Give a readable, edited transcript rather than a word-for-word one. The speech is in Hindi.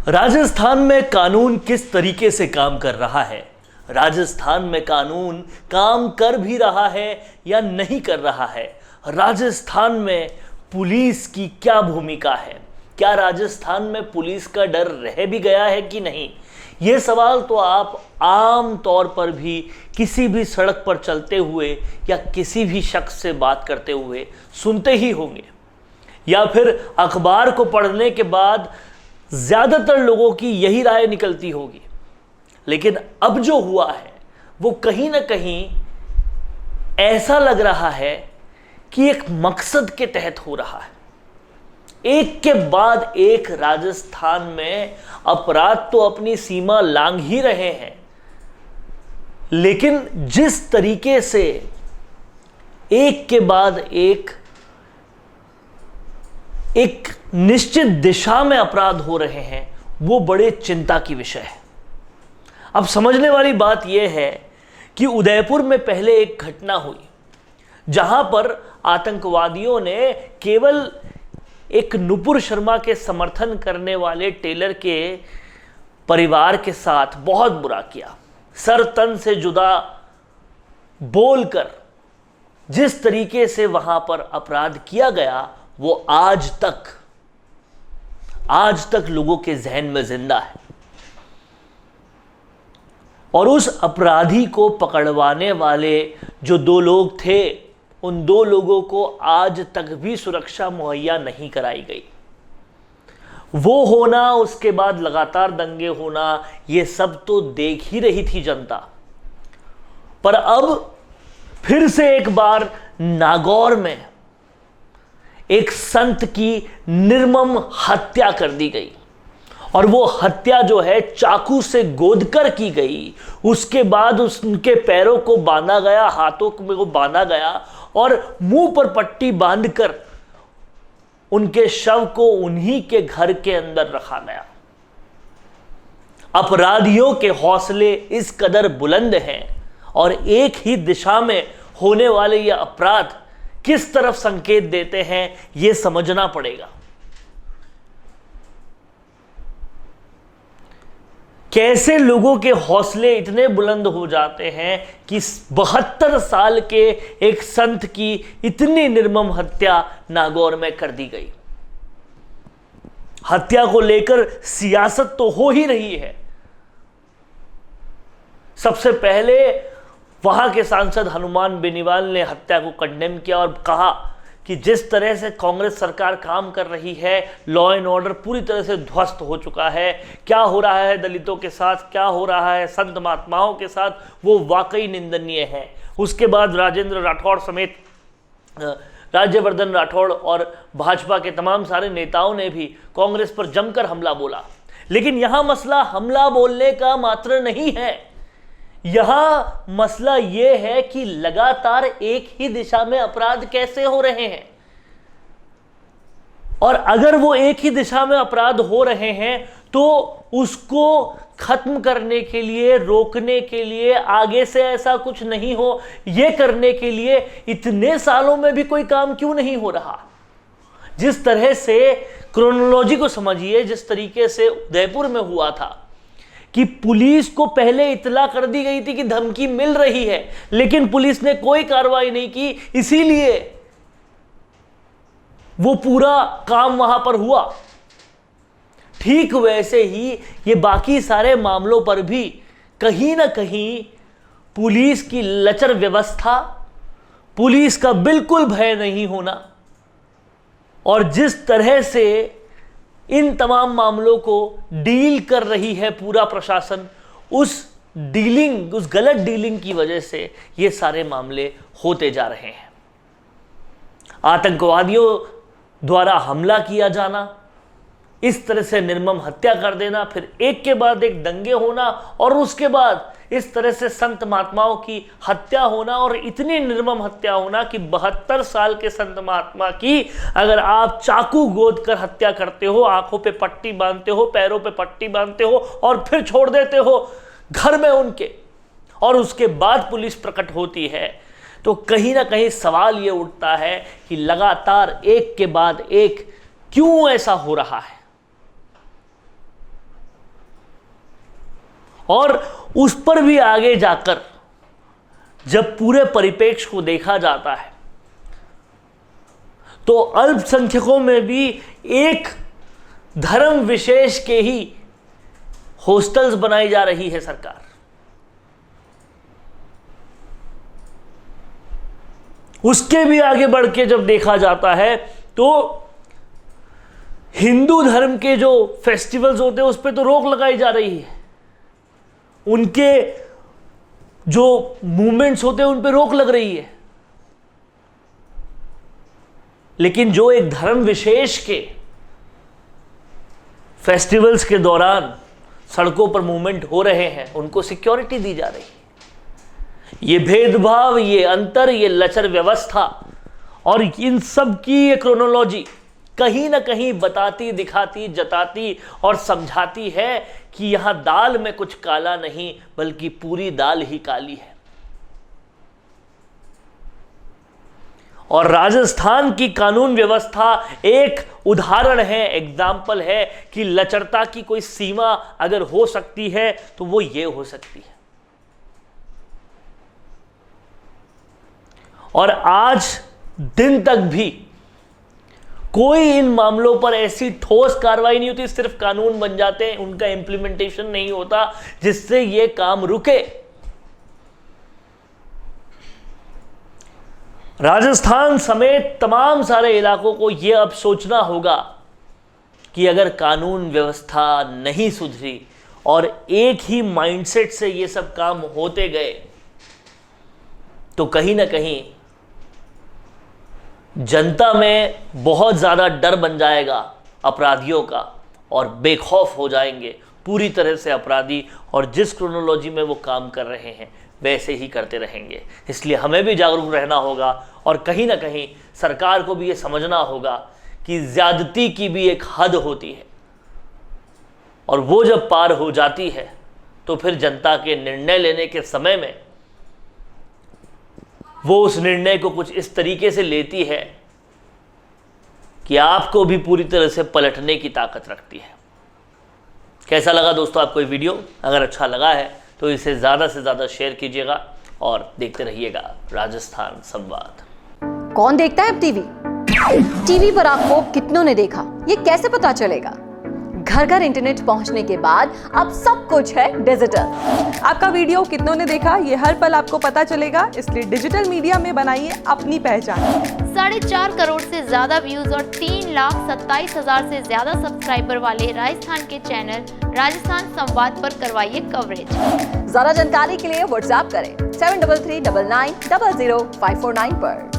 राजस्थान में कानून किस तरीके से काम कर रहा है, राजस्थान में कानून काम कर भी रहा है या नहीं कर रहा है, राजस्थान में पुलिस की क्या भूमिका है, क्या राजस्थान में पुलिस का डर रह भी गया है कि नहीं, ये सवाल तो आप आम तौर पर भी किसी भी सड़क पर चलते हुए या किसी भी शख्स से बात करते हुए सुनते ही होंगे, या फिर अखबार को पढ़ने के बाद ज़्यादातर लोगों की यही राय निकलती होगी। लेकिन अब जो हुआ है वो कहीं ना कहीं ऐसा लग रहा है कि एक मकसद के तहत हो रहा है। एक के बाद एक राजस्थान में अपराध तो अपनी सीमा लांघ ही रहे हैं, लेकिन जिस तरीके से एक के बाद एक निश्चित दिशा में अपराध हो रहे हैं वो बड़े चिंता की विषय है। अब समझने वाली बात यह है कि उदयपुर में पहले एक घटना हुई जहां पर आतंकवादियों ने केवल एक नुपुर शर्मा के समर्थन करने वाले टेलर के परिवार के साथ बहुत बुरा किया। सर तन से जुदा बोलकर जिस तरीके से वहां पर अपराध किया गया वो आज तक लोगों के जहन में जिंदा है। और उस अपराधी को पकड़वाने वाले जो दो लोग थे, उन दो लोगों को आज तक भी सुरक्षा मुहैया नहीं कराई गई। वो होना, उसके बाद लगातार दंगे होना, ये सब तो देख ही रही थी जनता। पर अब फिर से एक बार नागौर में एक संत की निर्मम हत्या कर दी गई, और वो हत्या जो है चाकू से गोदकर की गई। उसके बाद उनके पैरों को बांधा गया, हाथों को बांधा गया और मुंह पर पट्टी बांधकर उनके शव को उन्हीं के घर के अंदर रखा गया। अपराधियों के हौसले इस कदर बुलंद हैं और एक ही दिशा में होने वाले ये अपराध किस तरफ संकेत देते हैं यह समझना पड़ेगा। कैसे लोगों के हौसले इतने बुलंद हो जाते हैं कि 72 साल के एक संत की इतनी निर्मम हत्या नागौर में कर दी गई। हत्या को लेकर सियासत तो हो ही रही है। सबसे पहले वहां के सांसद हनुमान बेनीवाल ने हत्या को कंडेम किया और कहा कि जिस तरह से कांग्रेस सरकार काम कर रही है, लॉ एंड ऑर्डर पूरी तरह से ध्वस्त हो चुका है। क्या हो रहा है दलितों के साथ, क्या हो रहा है संत महात्माओं के साथ, वो वाकई निंदनीय है। उसके बाद राजेंद्र राठौड़ समेत राज्यवर्धन राठौड़ और भाजपा के तमाम सारे नेताओं ने भी कांग्रेस पर जमकर हमला बोला। लेकिन यहां मसला हमला बोलने का मात्र नहीं है, यहां मसला यह है कि लगातार एक ही दिशा में अपराध कैसे हो रहे हैं। और अगर वो एक ही दिशा में अपराध हो रहे हैं तो उसको खत्म करने के लिए, रोकने के लिए, आगे से ऐसा कुछ नहीं हो यह करने के लिए इतने सालों में भी कोई काम क्यों नहीं हो रहा। जिस तरह से क्रोनोलॉजी को समझिए, जिस तरीके से उदयपुर में हुआ था कि पुलिस को पहले इतला कर दी गई थी कि धमकी मिल रही है, लेकिन पुलिस ने कोई कार्रवाई नहीं की, इसीलिए वो पूरा काम वहां पर हुआ। ठीक वैसे ही ये बाकी सारे मामलों पर भी कहीं ना कहीं पुलिस की लचर व्यवस्था, पुलिस का बिल्कुल भय नहीं होना, और जिस तरह से इन तमाम मामलों को डील कर रही है पूरा प्रशासन, उस गलत डीलिंग की वजह से ये सारे मामले होते जा रहे हैं। आतंकवादियों द्वारा हमला किया जाना, इस तरह से निर्मम हत्या कर देना, फिर एक के बाद एक दंगे होना, और उसके बाद इस तरह से संत महात्माओं की हत्या होना, और इतनी निर्मम हत्या होना कि 72 साल के संत महात्मा की अगर आप चाकू गोद कर हत्या करते हो, आंखों पे पट्टी बांधते हो, पैरों पे पट्टी बांधते हो और फिर छोड़ देते हो घर में उनके, और उसके बाद पुलिस प्रकट होती है, तो कहीं ना कहीं सवाल ये उठता है कि लगातार एक के बाद एक क्यों ऐसा हो रहा है। और उस पर भी आगे जाकर जब पूरे परिप्रेक्ष्य को देखा जाता है तो अल्पसंख्यकों में भी एक धर्म विशेष के ही हॉस्टल्स बनाई जा रही है सरकार। उसके भी आगे बढ़ के जब देखा जाता है तो हिंदू धर्म के जो फेस्टिवल्स होते हैं उस पर तो रोक लगाई जा रही है, उनके जो मूवमेंट्स होते हैं उन पर रोक लग रही है। लेकिन जो एक धर्म विशेष के फेस्टिवल्स के दौरान सड़कों पर मूवमेंट हो रहे हैं उनको सिक्योरिटी दी जा रही है। ये भेदभाव, ये अंतर, ये लचर व्यवस्था और इन सब की ये क्रोनोलॉजी कहीं ना कहीं बताती, दिखाती, जताती और समझाती है कि यहां दाल में कुछ काला नहीं बल्कि पूरी दाल ही काली है। और राजस्थान की कानून व्यवस्था एक उदाहरण है, एग्जाम्पल है कि लचरता की कोई सीमा अगर हो सकती है तो वो ये हो सकती है। और आज दिन तक भी कोई इन मामलों पर ऐसी ठोस कार्रवाई नहीं होती, सिर्फ कानून बन जाते हैं, उनका इंप्लीमेंटेशन नहीं होता जिससे ये काम रुके। राजस्थान समेत तमाम सारे इलाकों को यह अब सोचना होगा कि अगर कानून व्यवस्था नहीं सुधरी और एक ही माइंडसेट से ये सब काम होते गए तो कहीं ना कहीं जनता में बहुत ज़्यादा डर बन जाएगा अपराधियों का और बेखौफ हो जाएंगे पूरी तरह से अपराधी, और जिस क्रोनोलॉजी में वो काम कर रहे हैं वैसे ही करते रहेंगे। इसलिए हमें भी जागरूक रहना होगा और कहीं ना कहीं सरकार को भी ये समझना होगा कि ज़्यादती की भी एक हद होती है और वो जब पार हो जाती है तो फिर जनता के निर्णय लेने के समय में वो उस निर्णय को कुछ इस तरीके से लेती है कि आपको भी पूरी तरह से पलटने की ताकत रखती है। कैसा लगा दोस्तों आपको ये वीडियो? अगर अच्छा लगा है तो इसे ज़्यादा से ज़्यादा शेयर कीजिएगा और देखते रहिएगा राजस्थान संवाद। कौन देखता है अब टीवी? टीवी पर आपको कितनों ने देखा ये कैसे पता चलेगा? घर घर इंटरनेट पहुंचने के बाद अब सब कुछ है डिजिटल। आपका वीडियो कितनों ने देखा ये हर पल आपको पता चलेगा, इसलिए डिजिटल मीडिया में बनाइए अपनी पहचान। 4.5 करोड़ से ज्यादा व्यूज और 3,27,000 से ज्यादा सब्सक्राइबर वाले राजस्थान के चैनल राजस्थान संवाद पर करवाइए कवरेज। ज्यादा जानकारी के लिए व्हाट्सएप करें 7339900549 पर।